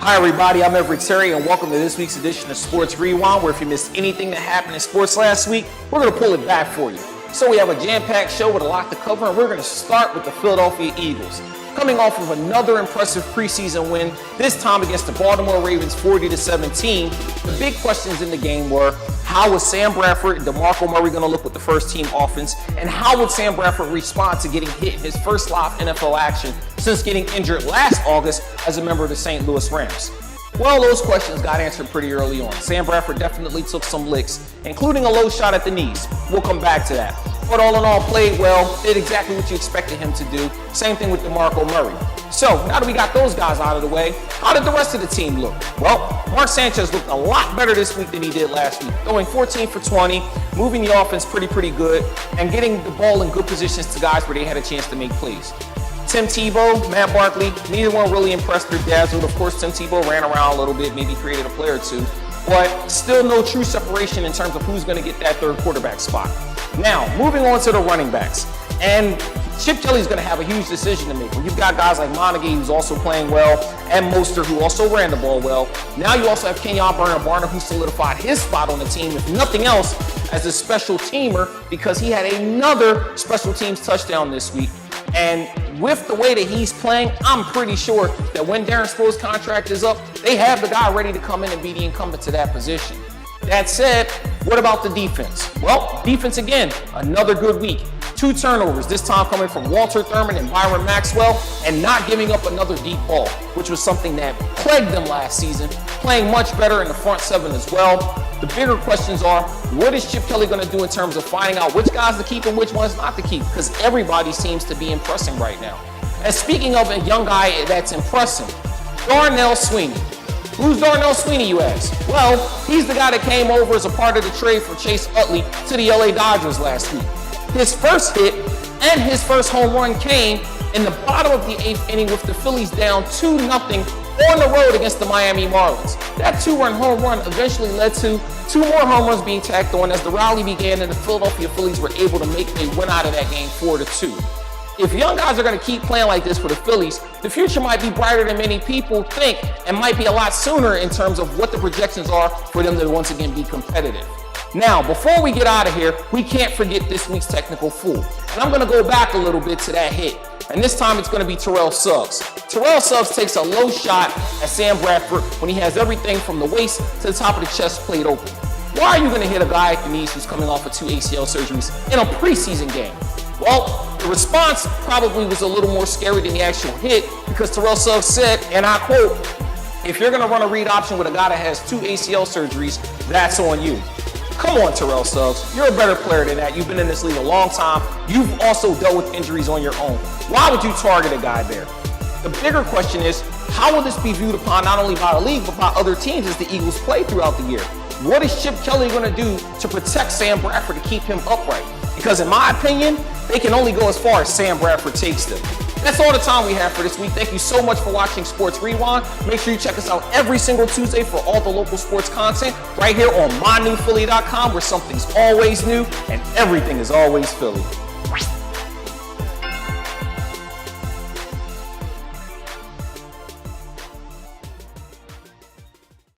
Hi everybody, I'm Everett Terry and welcome to this week's edition of Sports Rewind, where if you missed anything that happened in sports last week, we're going to pull it back for you. So we have a jam-packed show with a lot to cover, and we're going to start with the Philadelphia Eagles. Coming off of another impressive preseason win, this time against the Baltimore Ravens 40-17, the big questions in the game were, how was Sam Bradford and DeMarco Murray going to look with the first team offense, and how would Sam Bradford respond to getting hit in his first live NFL action since getting injured last August as a member of the St. Louis Rams? Well, those questions got answered pretty early on. Sam Bradford definitely took some licks, including a low shot at the knees. We'll come back to that. But all in all, played well, did exactly what you expected him to do. Same thing with DeMarco Murray. So, now that we got those guys out of the way, how did the rest of the team look? Well, Mark Sanchez looked a lot better this week than he did last week, going 14 for 20, moving the offense pretty good, and getting the ball in good positions to guys where they had a chance to make plays. Tim Tebow, Matt Barkley, neither one really impressed or dazzled. Of course, Tim Tebow ran around a little bit, maybe created a play or two, but still no true separation in terms of who's going to get that third quarterback spot. Now, moving on to the running backs. And Chip Kelly's going to have a huge decision to make. When you've got guys like Montague, who's also playing well, and Mostert, who also ran the ball well. Now you also have Kenyon Barner, who solidified his spot on the team, if nothing else, as a special teamer, because he had another special teams touchdown this week. And with the way that he's playing, I'm pretty sure that when Darren Sproles' contract is up, they have the guy ready to come in and be the incumbent to that position. That said, what about the defense? Well, defense again, another good week. 2 turnovers, this time coming from Walter Thurman and Byron Maxwell, and not giving up another deep ball, which was something that plagued them last season, playing much better in the front 7 as well. The bigger questions are, what is Chip Kelly going to do in terms of finding out which guys to keep and which ones not to keep? Because everybody seems to be impressing right now. And speaking of a young guy that's impressing, Darnell Sweeney. Who's Darnell Sweeney, you ask? Well, he's the guy that came over as a part of the trade for Chase Utley to the LA Dodgers last week. His first hit and his first home run came in the bottom of the 8th inning with the Phillies down 2-0 on the road against the Miami Marlins. That 2-run home run eventually led to 2 more home runs being tacked on as the rally began and the Philadelphia Phillies were able to make a win out of that game 4-2. If young guys are going to keep playing like this for the Phillies, the future might be brighter than many people think and might be a lot sooner in terms of what the projections are for them to once again be competitive. Now, before we get out of here, we can't forget this week's technical fool. And I'm going to go back a little bit to that hit. And this time it's going to be Terrell Suggs. Terrell Suggs takes a low shot at Sam Bradford when he has everything from the waist to the top of the chest played open. Why are you going to hit a guy at the knees who's coming off of 2 ACL surgeries in a preseason game? Well, the response probably was a little more scary than the actual hit, because Terrell Suggs said, and I quote, "If you're going to run a read option with a guy that has 2 ACL surgeries, that's on you." Come on, Terrell Suggs. You're a better player than that. You've been in this league a long time. You've also dealt with injuries on your own. Why would you target a guy there? The bigger question is, how will this be viewed upon not only by the league, but by other teams as the Eagles play throughout the year? What is Chip Kelly going to do to protect Sam Bradford to keep him upright? Because in my opinion, they can only go as far as Sam Bradford takes them. That's all the time we have for this week. Thank you so much for watching Sports Rewind. Make sure you check us out every single Tuesday for all the local sports content right here on mynewphilly.com, where something's always new and everything is always Philly.